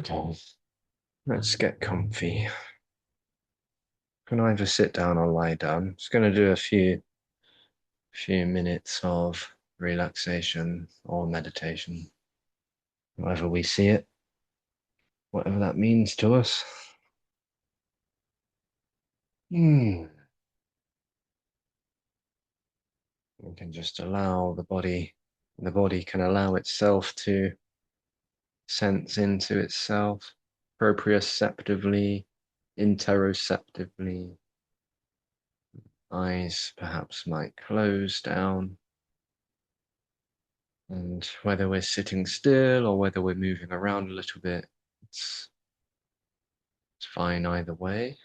Okay, let's get comfy. Can either sit down or lie down. Just going to do a few minutes of relaxation or meditation, however we see it, whatever that means to us. We can just allow the body can allow itself to sense into itself proprioceptively, interoceptively. Eyes perhaps might close down. And whether we're sitting still or whether we're moving around a little bit, it's fine either way.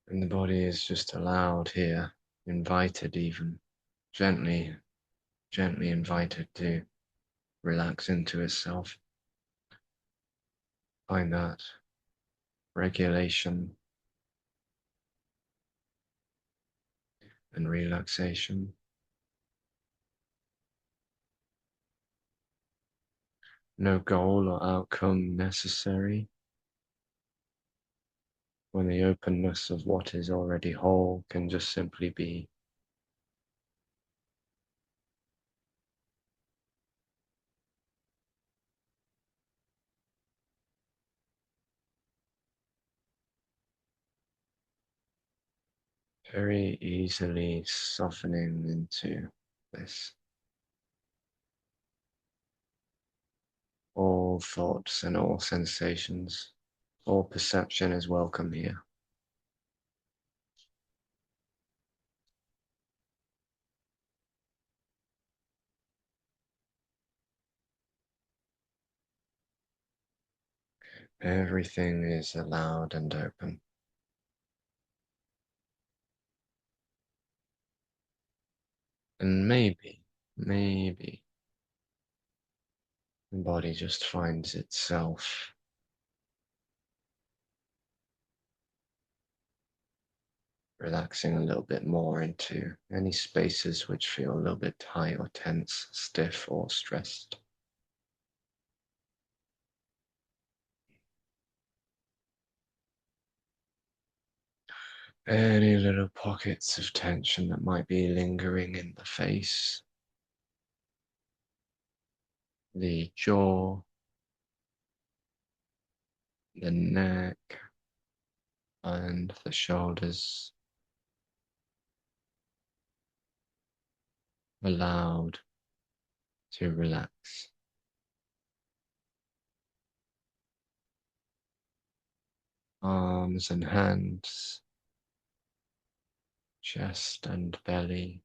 And the body is just allowed here, invited even, gently, gently invited to relax into itself. Find that regulation and relaxation. No goal or outcome necessary. When the openness of what is already whole can just simply be. Very easily softening into this. All thoughts and all sensations, all perception is welcome here. Everything is allowed and open. And maybe the body just finds itself relaxing a little bit more into any spaces which feel a little bit tight or tense, stiff or stressed. Any little pockets of tension that might be lingering in the face, the jaw, the neck, and the shoulders, allowed to relax. Arms and hands, chest and belly,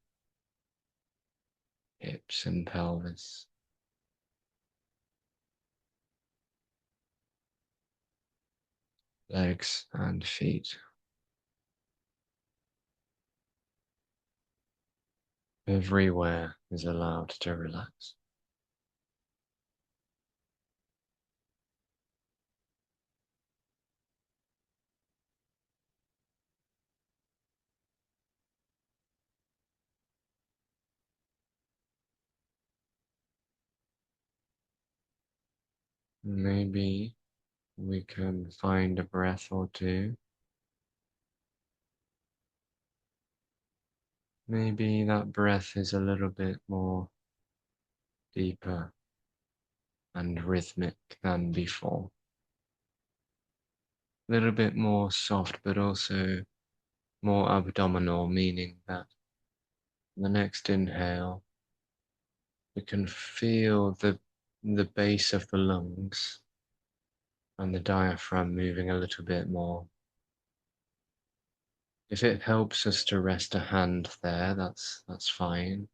hips and pelvis. Legs and feet. Everywhere is allowed to relax. Maybe we can find a breath or two. Maybe that breath is a little bit more deeper and rhythmic than before. A little bit more soft, but also more abdominal, meaning that the next inhale, we can feel the base of the lungs and the diaphragm moving a little bit more. If it helps us to rest a hand there, that's fine.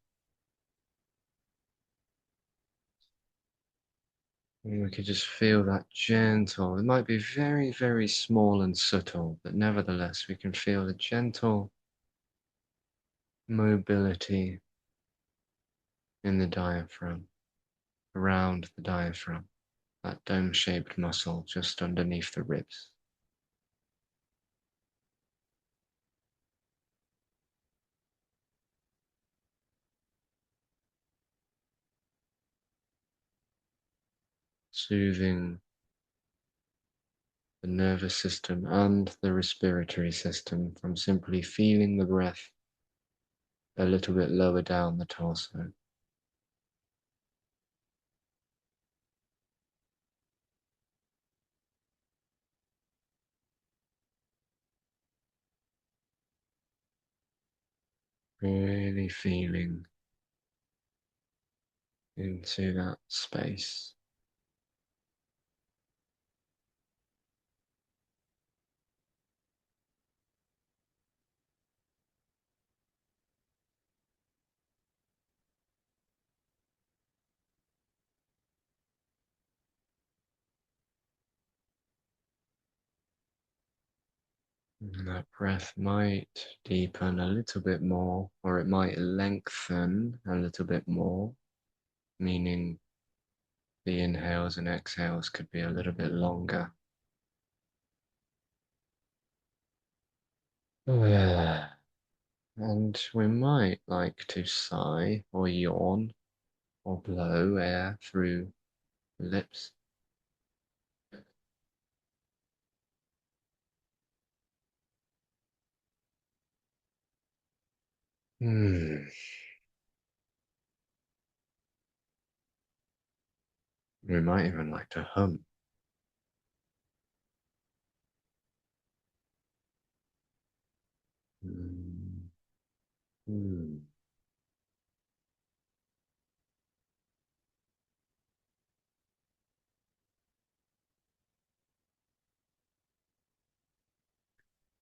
And we could just feel that gentle, it might be very, very small and subtle, but nevertheless, we can feel the gentle mobility in the diaphragm, around the diaphragm, that dome-shaped muscle just underneath the ribs. soothing the nervous system and the respiratory system from simply feeling the breath a little bit lower down the torso. Really feeling into that space. And that breath might deepen a little bit more, or it might lengthen a little bit more, meaning the inhales and exhales could be a little bit longer. And we might like to sigh or yawn or blow air through the lips. Hmm. We might even like to hum. Hmm. Hmm.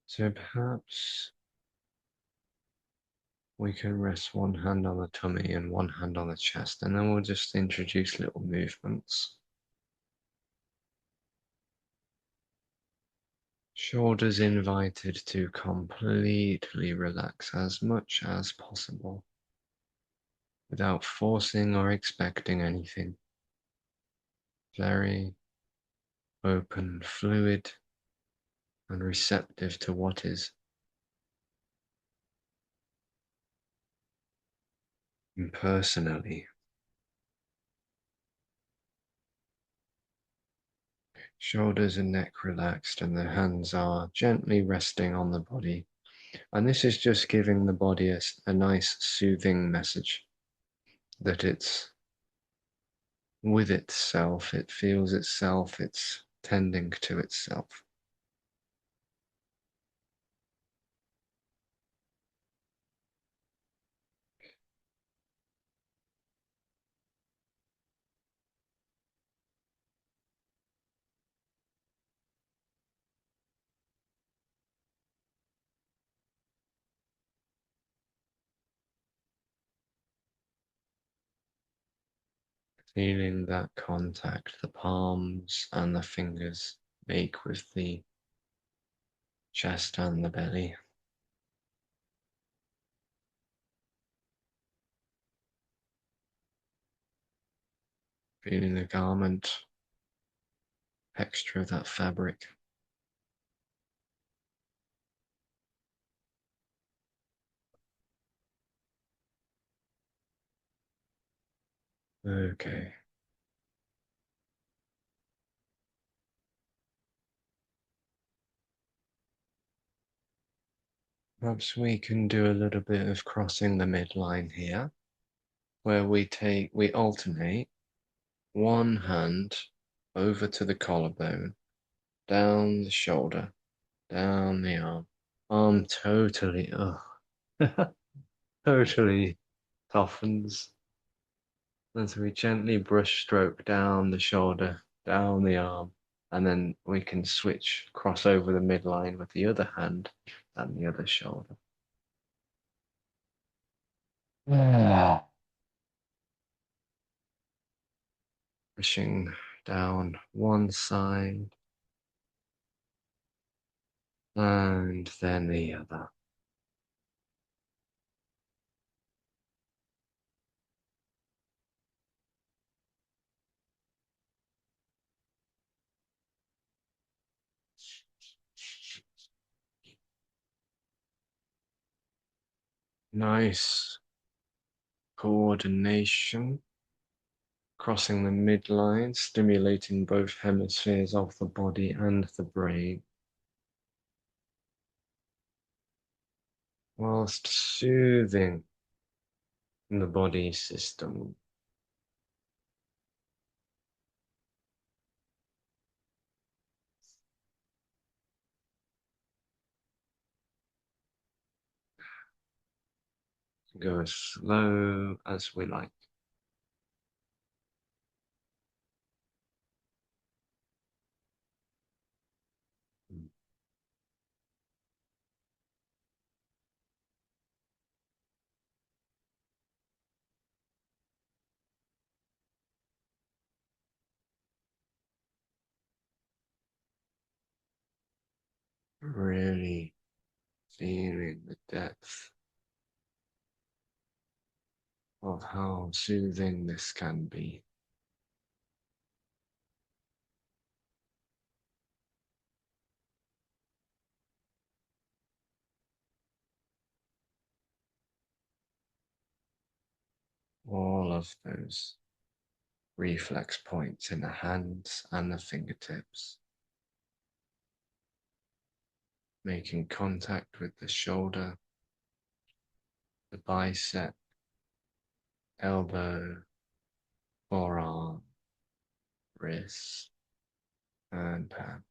So perhaps we can rest one hand on the tummy and one hand on the chest, and then we'll just introduce little movements. Shoulders invited to completely relax as much as possible without forcing or expecting anything. Very open, fluid, and receptive to what is. And personally, shoulders and neck relaxed, and the hands are gently resting on the body. And this is just giving the body a nice soothing message that it's with itself, it feels itself, it's tending to itself. Feeling that contact the palms and the fingers make with the chest and the belly. Feeling the garment texture of that fabric. Okay. Perhaps we can do a little bit of crossing the midline here, where we alternate one hand over to the collarbone, down the shoulder, down the arm. Arm totally, oh, totally softens as we gently brush stroke down the shoulder, down the arm, and then we can switch, cross over the midline with the other hand and the other shoulder. Yeah. Pushing down one side and then the other. Nice coordination crossing the midline, stimulating both hemispheres of the body and the brain, whilst soothing the body system. Go as slow as we like. Really feeling the depth of how soothing this can be. All of those reflex points in the hands and the fingertips, making contact with the shoulder, the bicep, elbow, forearm, wrist, and palm.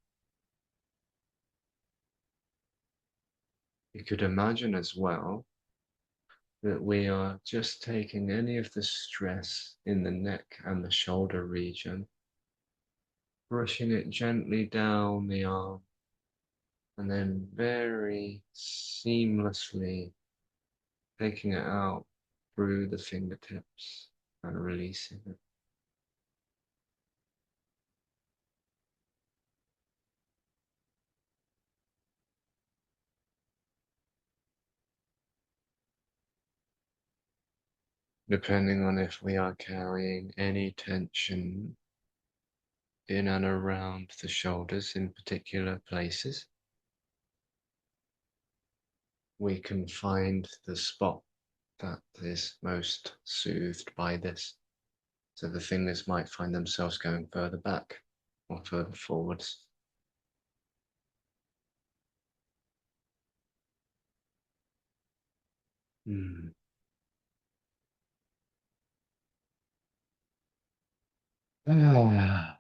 You could imagine as well that we are just taking any of the stress in the neck and the shoulder region, brushing it gently down the arm, and then very seamlessly taking it out through the fingertips and releasing it. Depending on if we are carrying any tension in and around the shoulders in particular places, we can find the spot that is most soothed by this. So the fingers might find themselves going further back or further forwards. Mm. Ah.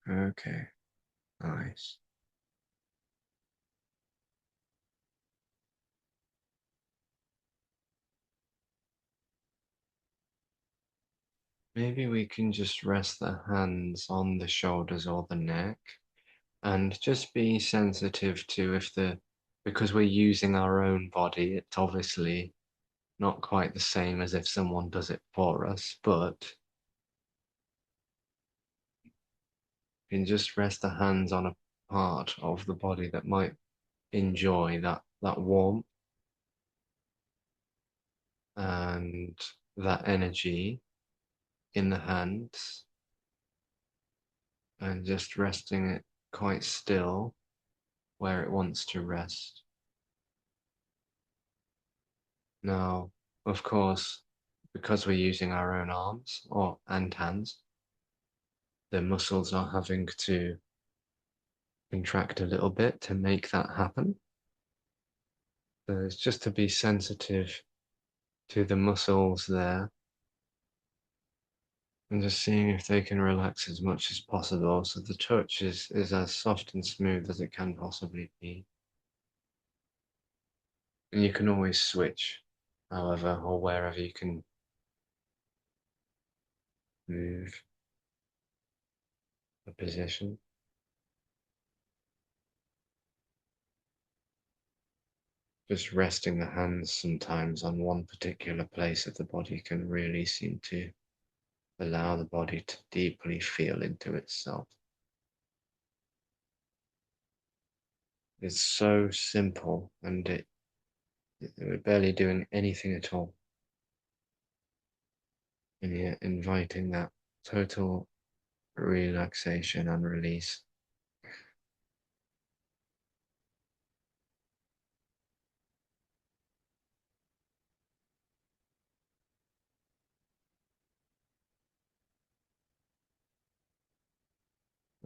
Okay, nice. Maybe we can just rest the hands on the shoulders or the neck and just be sensitive to if because we're using our own body, it's obviously not quite the same as if someone does it for us, but you can just rest the hands on a part of the body that might enjoy that warmth and that energy in the hands and just resting it quite still where it wants to rest. Now, of course, because we're using our own arms and hands, the muscles are having to contract a little bit to make that happen. So it's just to be sensitive to the muscles there and just seeing if they can relax as much as possible so the touch is as soft and smooth as it can possibly be. And you can always switch, however, or wherever you can move the position. Just resting the hands sometimes on one particular place of the body can really seem to allow the body to deeply feel into itself. It's so simple and we're barely doing anything at all. And yet inviting that total relaxation and release.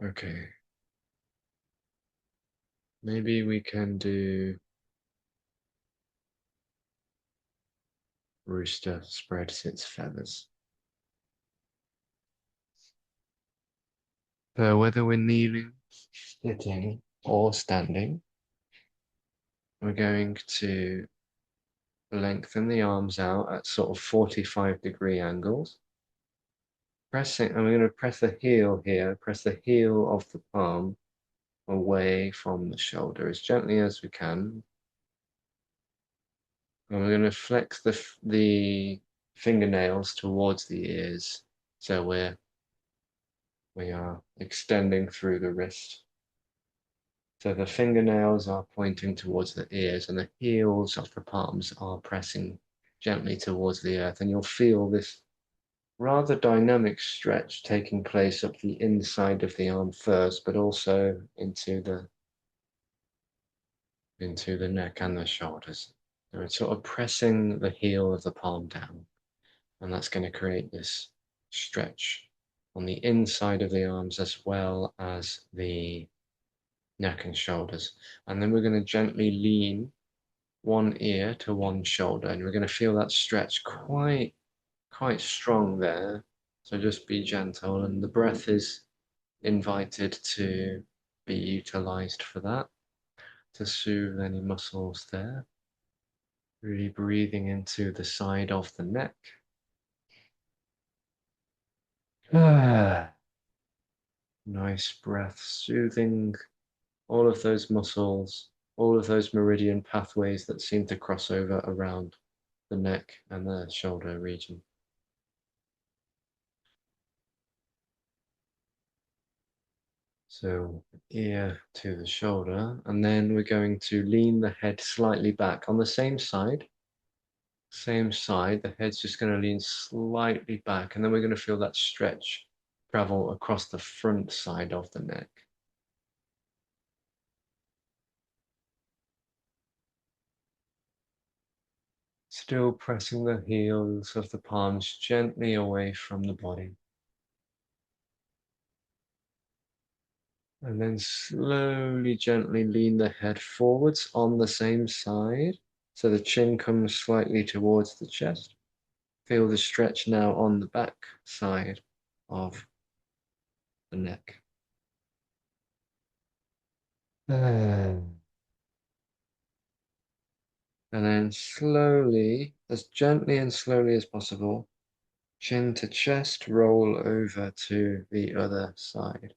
Okay, maybe we can do rooster spreads its feathers. So whether we're kneeling, sitting, or standing, we're going to lengthen the arms out at sort of 45-degree angles. Pressing, and we're going to press the heel here, press the heel of the palm away from the shoulder as gently as we can. And we're going to flex the fingernails towards the ears. So we are extending through the wrist. So the fingernails are pointing towards the ears and the heels of the palms are pressing gently towards the earth. And you'll feel this rather dynamic stretch taking place up the inside of the arm first, but also into the neck and the shoulders. So it's sort of pressing the heel of the palm down, and that's going to create this stretch on the inside of the arms as well as the neck and shoulders. And then we're going to gently lean one ear to one shoulder, and we're going to feel that stretch quite strong there. So just be gentle, and the breath is invited to be utilized for that, to soothe any muscles there. Really breathing into the side of the neck. Nice breath, soothing all of those muscles, all of those meridian pathways that seem to cross over around the neck and the shoulder region. So ear to the shoulder, and then we're going to lean the head slightly back on the same side. Same side, the head's just going to lean slightly back, and then we're going to feel that stretch travel across the front side of the neck. Still pressing the heels of the palms gently away from the body. And then slowly, gently lean the head forwards on the same side. So the chin comes slightly towards the chest. Feel the stretch now on the back side of the neck. And then slowly, as gently and slowly as possible, chin to chest, roll over to the other side.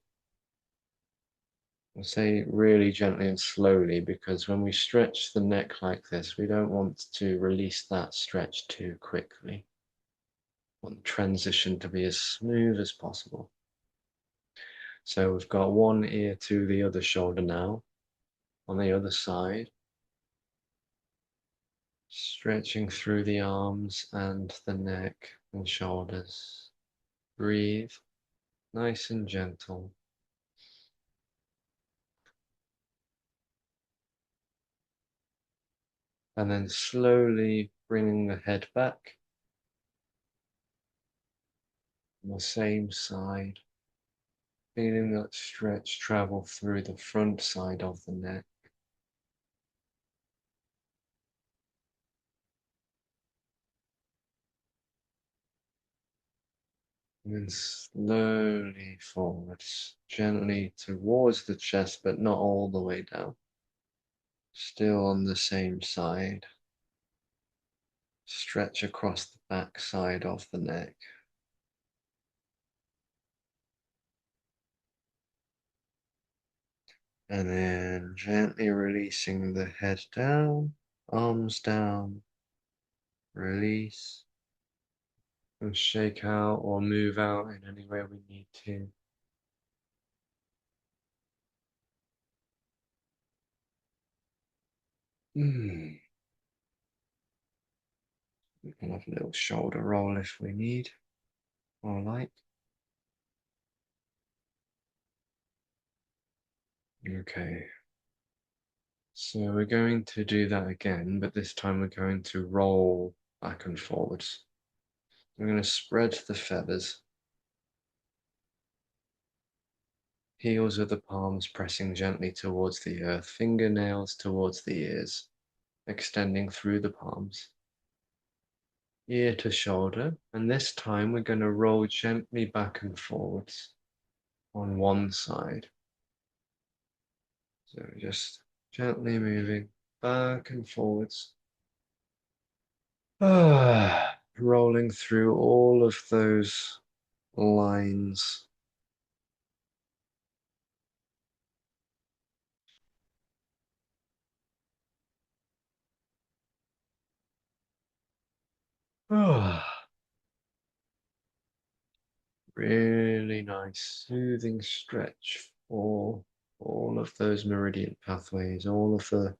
I'll say really gently and slowly because when we stretch the neck like this, we don't want to release that stretch too quickly. We want the transition to be as smooth as possible. So we've got one ear to the other shoulder now, on the other side. Stretching through the arms and the neck and shoulders. Breathe, nice and gentle. And then slowly bringing the head back on the same side. Feeling that stretch travel through the front side of the neck. And then slowly forwards, gently towards the chest, but not all the way down. Still on the same side. Stretch across the back side of the neck. And then gently releasing the head down, arms down, release, and shake out or move out in any way we need to. We can have a little shoulder roll if we need or like. Okay, so we're going to do that again, but this time we're going to roll back and forwards. We're going to spread the feathers, heels of the palms pressing gently towards the earth, fingernails towards the ears, extending through the palms, ear to shoulder, and this time we're going to roll gently back and forwards on one side. So just gently moving back and forwards. Rolling through all of those lines. Really nice, soothing stretch for all of those meridian pathways, all of the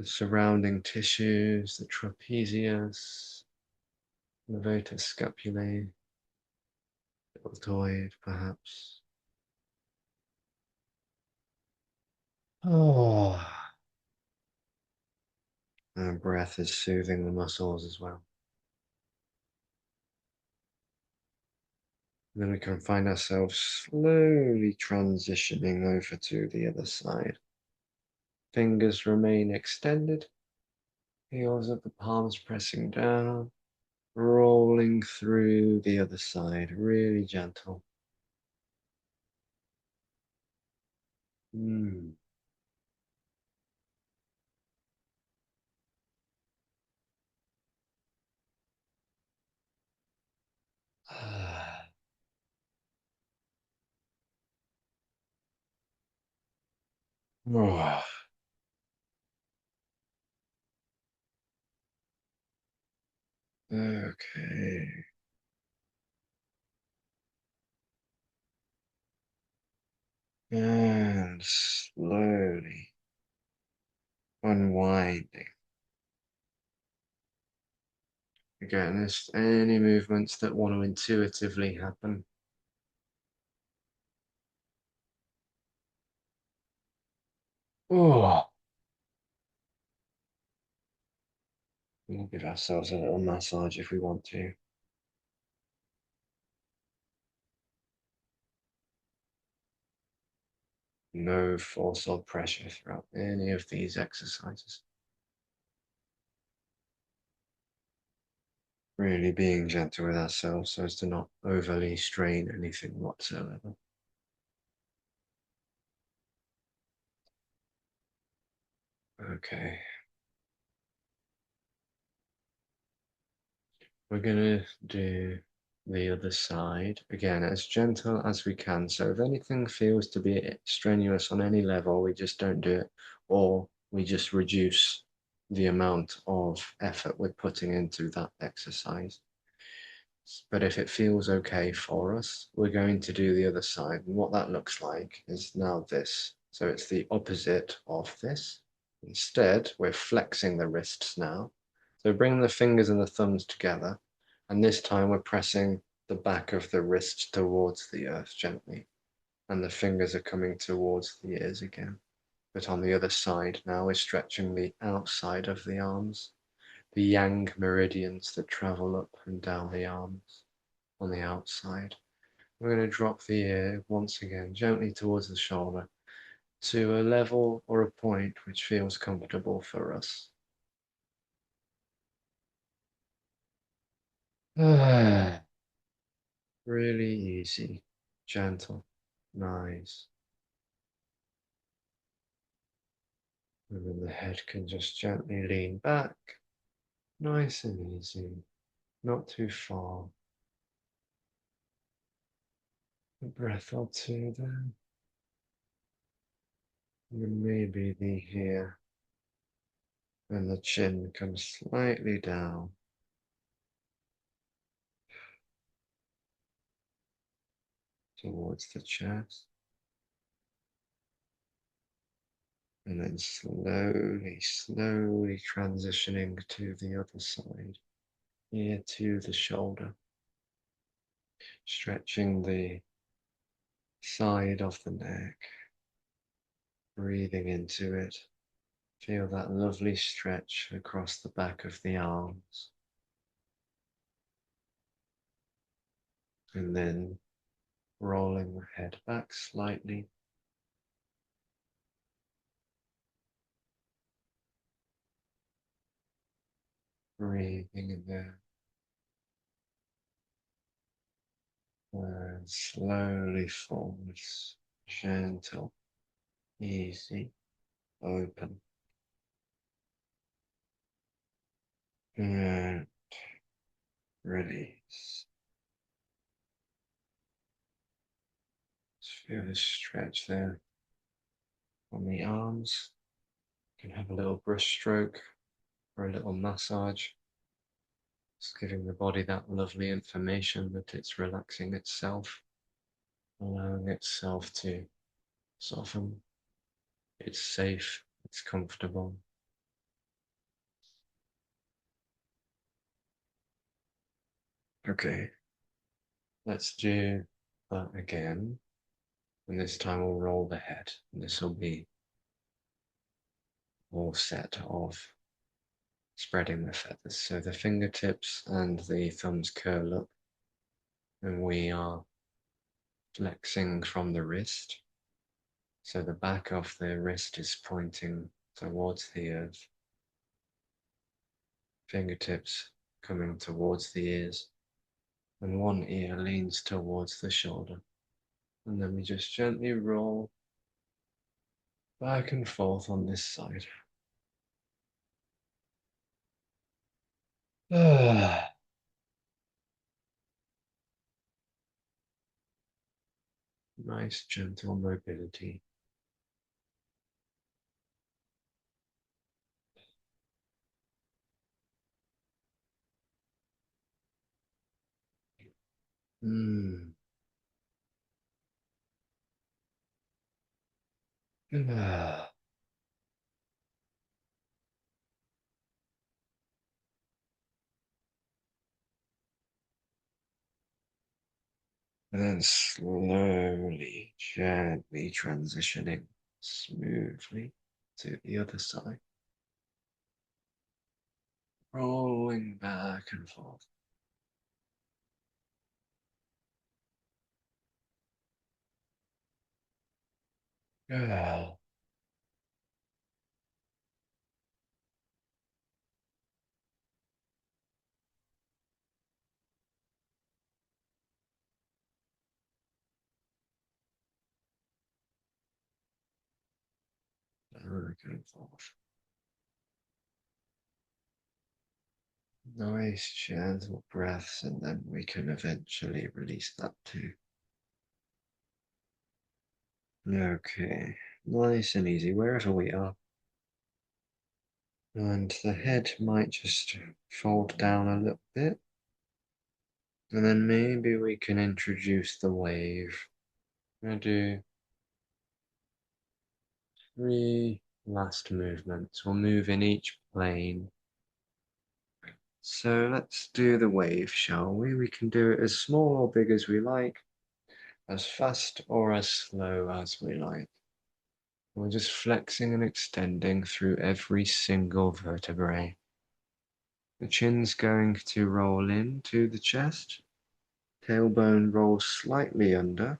surrounding tissues, the trapezius, levator scapulae, deltoid, perhaps. Oh, and breath is soothing the muscles as well. And then we can find ourselves slowly transitioning over to the other side. Fingers remain extended, heels of the palms pressing down, rolling through the other side, really gentle. Mm. Oh, okay. And slowly unwinding. Again, there's any movements that want to intuitively happen. Oh, we'll give ourselves a little massage if we want to. No force or pressure throughout any of these exercises. Really being gentle with ourselves so as to not overly strain anything whatsoever. Okay, we're gonna do the other side again as gentle as we can. So if anything feels to be strenuous on any level, we just don't do it, or we just reduce the amount of effort we're putting into that exercise. But if it feels okay for us, we're going to do the other side. And what that looks like is now this. So it's the opposite of this. Instead, we're flexing the wrists now. So bring the fingers and the thumbs together. And this time we're pressing the back of the wrist towards the earth gently. And the fingers are coming towards the ears again. But on the other side now, we're stretching the outside of the arms, the yang meridians that travel up and down the arms on the outside. We're going to drop the ear once again gently towards the shoulder to a level or a point which feels comfortable for us. Really easy, gentle, nice. And then the head can just gently lean back, nice and easy, not too far. A breath or two there. And maybe the ear and the chin comes slightly down towards the chest. And then slowly transitioning to the other side, ear to the shoulder, stretching the side of the neck, Breathing into it. Feel that lovely stretch across the back of the arms. And then rolling the head back slightly. Breathing in there. And slowly forwards. Gentle, easy, open. And release. Just feel the stretch there on the arms. You can have a little brush stroke or a little massage. Just giving the body that lovely information that it's relaxing itself, allowing itself to soften. It's safe, it's comfortable. Okay, let's do that again. And this time we'll roll the head. And this will be all set of spreading the feathers. So the fingertips and the thumbs curl up. And we are flexing from the wrist. So the back of the wrist is pointing towards the earth. Fingertips coming towards the ears. And one ear leans towards the shoulder. And then we just gently roll back and forth on this side. Nice gentle mobility. Mm. And then slowly, gently transitioning smoothly to the other side. Rolling back and forth. Yeah. Back and forth. Nice gentle breaths, and then we can eventually release that too. Okay, nice and easy wherever we are. And the head might just fold down a little bit. And then maybe we can introduce the wave. I'm going to do 3 last movements. We'll move in each plane. So let's do the wave, shall we? We can do it as small or big as we like, as fast or as slow as we like. We're just flexing and extending through every single vertebrae. The chin's going to roll into the chest. Tailbone rolls slightly under,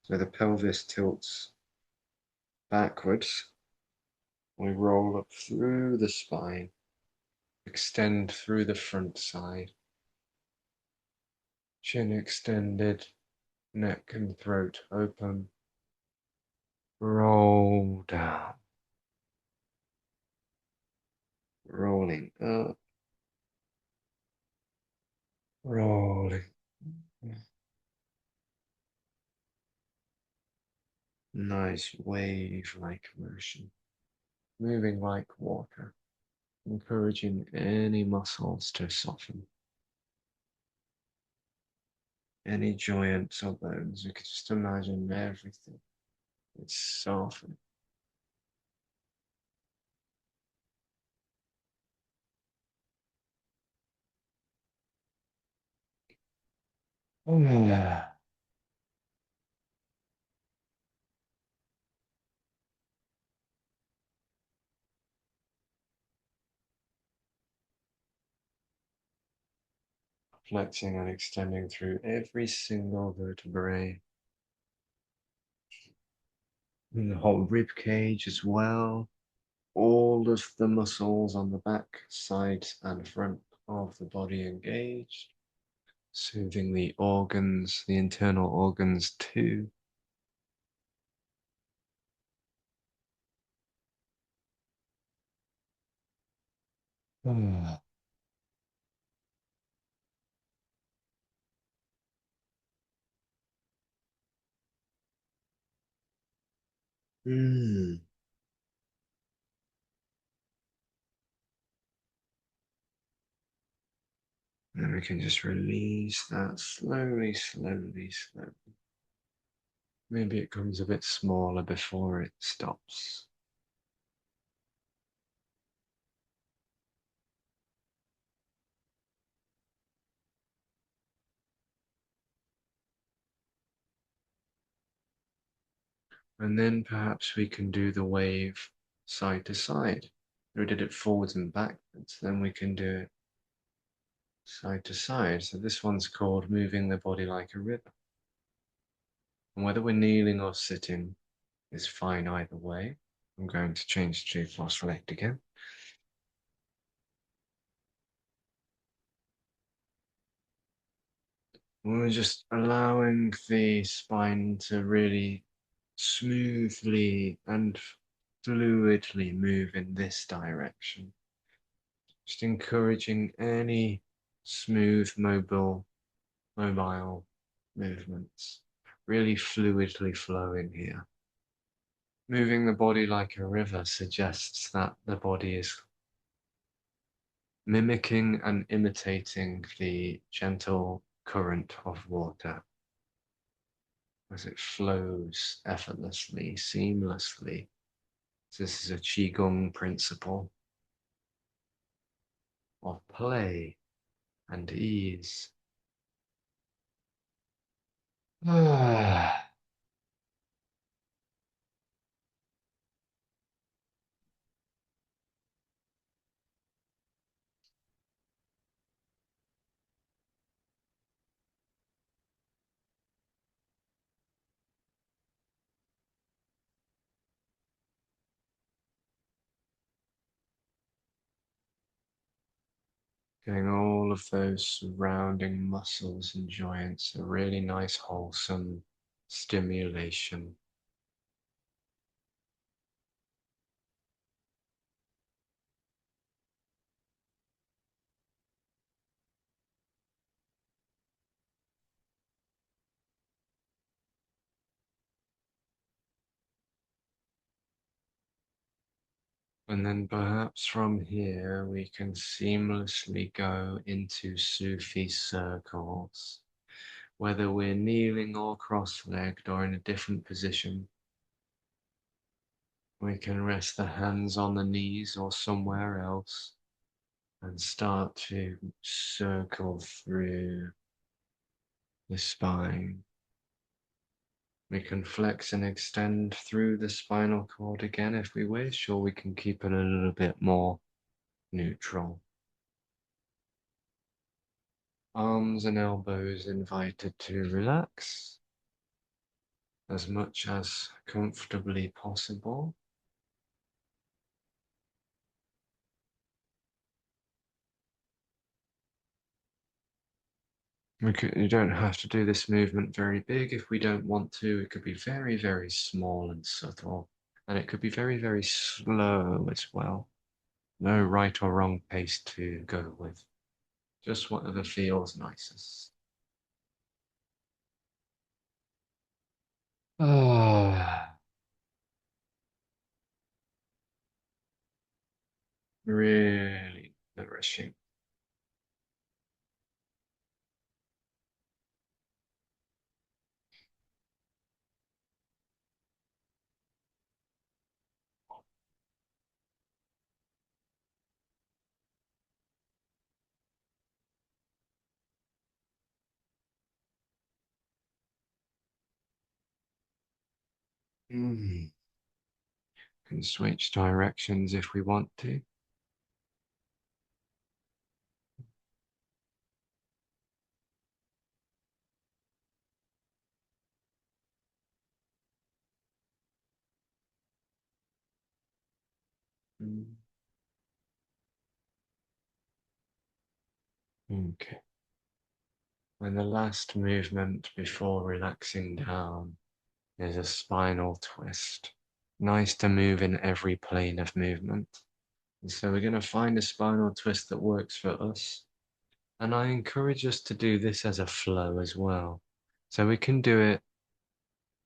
so the pelvis tilts backwards. We roll up through the spine, extend through the front side. Chin extended, neck and throat open. Roll down. Rolling up. Rolling. Nice wave-like motion. Moving like water. Encouraging any muscles to soften. Any joints or bones. You could just imagine everything. It's softening. Oh, yeah. flexing and extending through every single vertebrae, and the whole rib cage as well. All of the muscles on the back, sides, and front of the body engaged, soothing the organs, the internal organs too. Ah. Mm. And we can just release that slowly, slowly, slowly. Maybe it comes a bit smaller before it stops. And then perhaps we can do the wave side to side. We did it forwards and backwards, then we can do it side to side. So this one's called moving the body like a river. And whether we're kneeling or sitting is fine either way. I'm going to change to cross-legged again. We're just allowing the spine to really smoothly and fluidly move in this direction. Just encouraging any smooth, mobile movements. Really fluidly flowing here. Moving the body like a river suggests that the body is mimicking and imitating the gentle current of water as it flows effortlessly, seamlessly. This is a Qigong principle of play and ease. Getting all of those surrounding muscles and joints a really nice, wholesome stimulation. And then perhaps from here we can seamlessly go into Sufi circles, whether we're kneeling or cross-legged or in a different position. We can rest the hands on the knees or somewhere else and start to circle through the spine. We can flex and extend through the spinal cord again if we wish, or we can keep it a little bit more neutral. Arms and elbows invited to relax as much as comfortably possible. You don't have to do this movement very big if we don't want to. It could be very, very small and subtle. And it could be very, very slow as well. No right or wrong pace to go with. Just whatever feels nicest. Ah, really nourishing. Mm. Can switch directions if we want to. Mm. Okay. And the last movement before relaxing down is a spinal twist. Nice to move in every plane of movement. And so we're going to find a spinal twist that works for us. And I encourage us to do this as a flow as well. So we can do it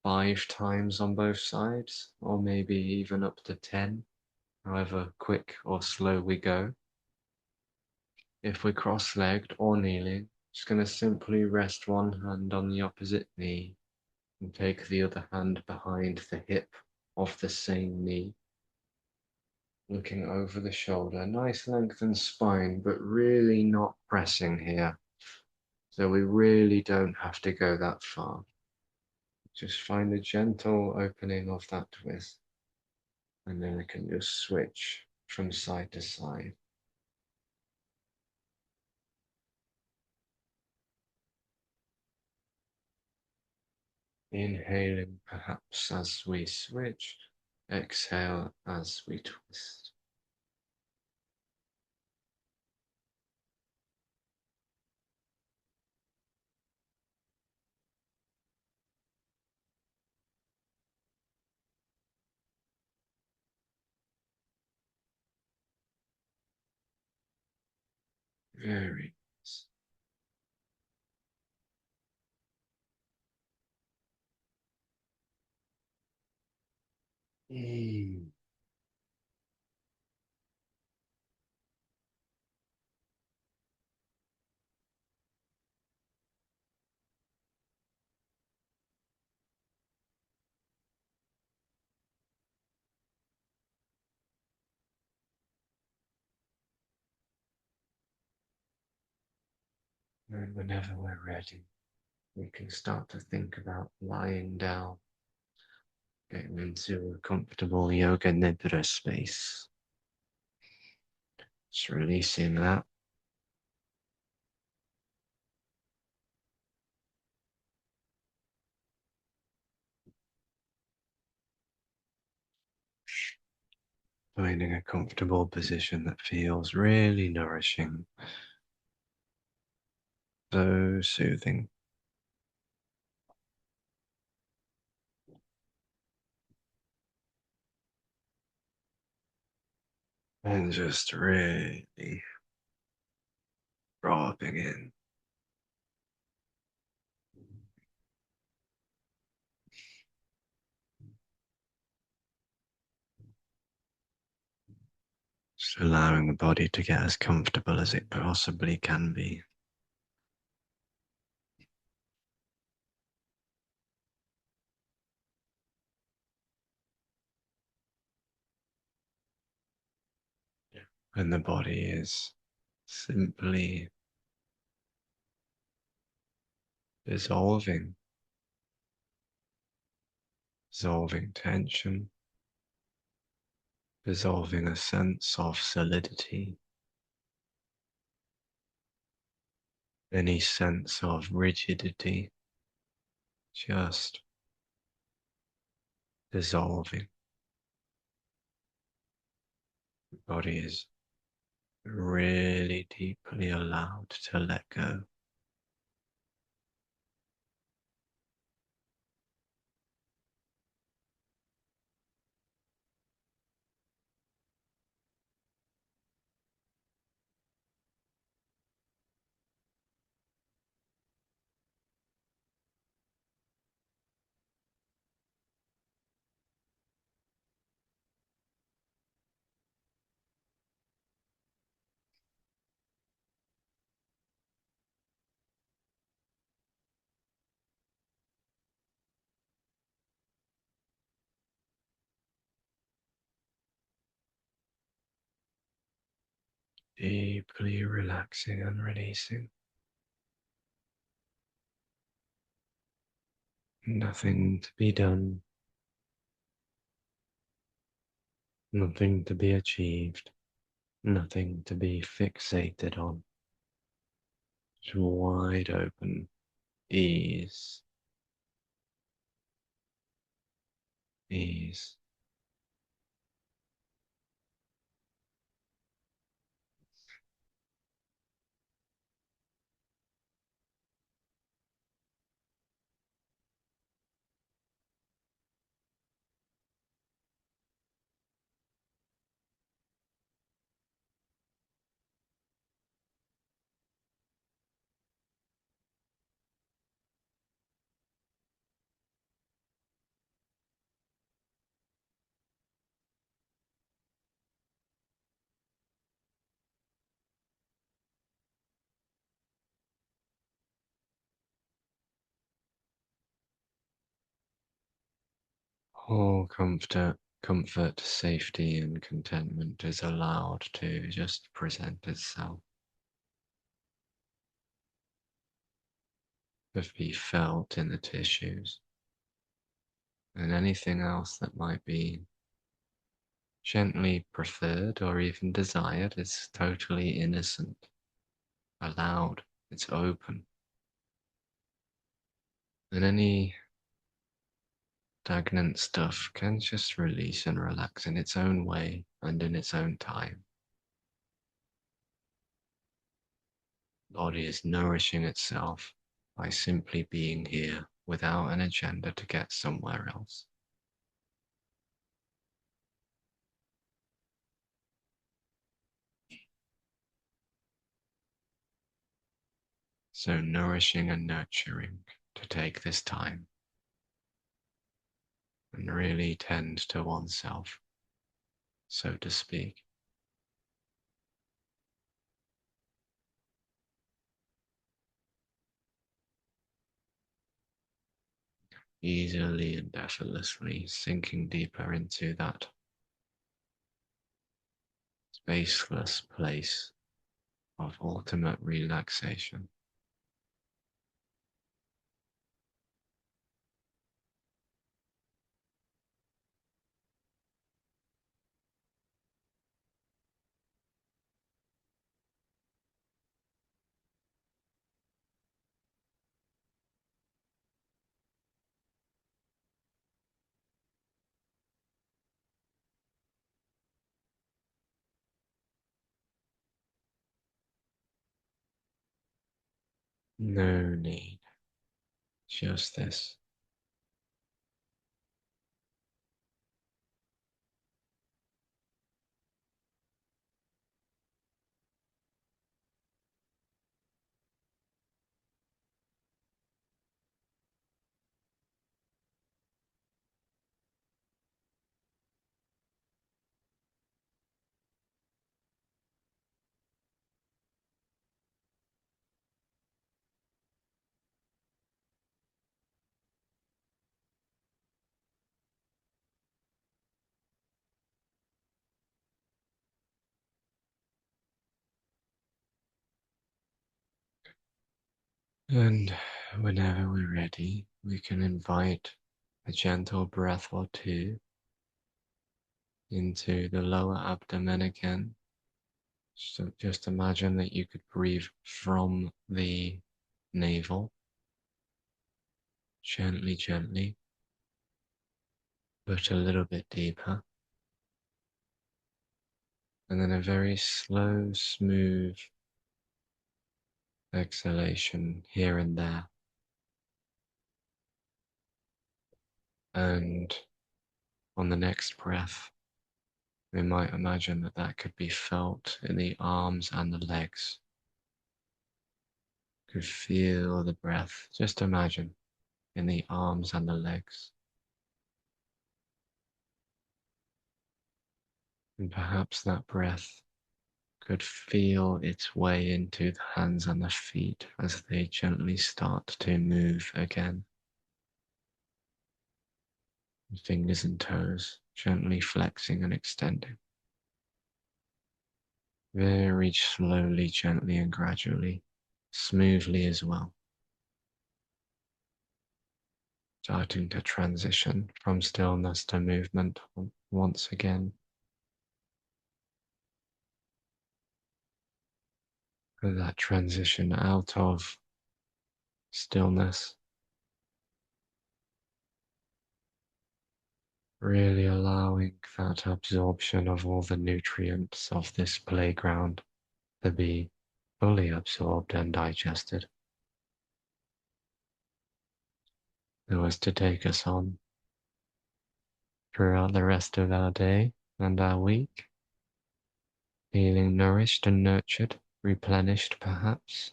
5 times on both sides, or maybe even up to 10, however quick or slow we go. If we're cross-legged or kneeling, just going to simply rest one hand on the opposite knee and take the other hand behind the hip of the same knee, looking over the shoulder. Nice lengthened spine, but really not pressing here. So we really don't have to go that far. Just find a gentle opening of that twist, and then we can just switch from side to side. Inhaling perhaps as we switch, exhale as we twist. Very nice. Mm. And whenever we're ready, we can start to think about lying down, getting into a comfortable yoga nidra space. Just releasing that. Finding a comfortable position that feels really nourishing, so soothing. And just really dropping in. Just allowing the body to get as comfortable as it possibly can be. And the body is simply dissolving, dissolving tension, dissolving a sense of solidity, any sense of rigidity, just dissolving. The body is really deeply allowed to let go. Deeply relaxing and releasing. Nothing to be done, nothing to be achieved, nothing to be fixated on. Just wide open ease, ease. All comfort, safety, and contentment is allowed to just present itself, to be felt in the tissues, and anything else that might be gently preferred or even desired is totally innocent, allowed, it's open. And any stagnant stuff can just release and relax in its own way and in its own time. Body is nourishing itself by simply being here without an agenda to get somewhere else. So nourishing and nurturing to take this time and really tend to oneself, so to speak. Easily and effortlessly sinking deeper into that spaceless place of ultimate relaxation. No need, just this. And whenever we're ready, we can invite a gentle breath or two into the lower abdomen again. So just imagine that you could breathe from the navel, gently, gently, but a little bit deeper. And then a very slow, smooth exhalation here and there. And on the next breath, we might imagine that that could be felt in the arms and the legs. Could feel the breath. Just imagine in the arms and the legs. And perhaps that breath could feel its way into the hands and the feet as they gently start to move again. The fingers and toes gently flexing and extending. Very slowly, gently, and gradually, smoothly as well. Starting to transition from stillness to movement once again. That transition out of stillness, really allowing that absorption of all the nutrients of this playground to be fully absorbed and digested, so as to take us on throughout the rest of our day and our week, feeling nourished and nurtured, replenished perhaps.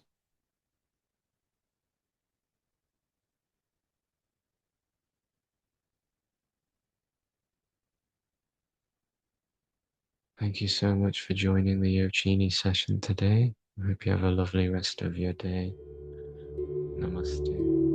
Thank you so much for joining the Yochini session today. I hope you have a lovely rest of your day. Namaste.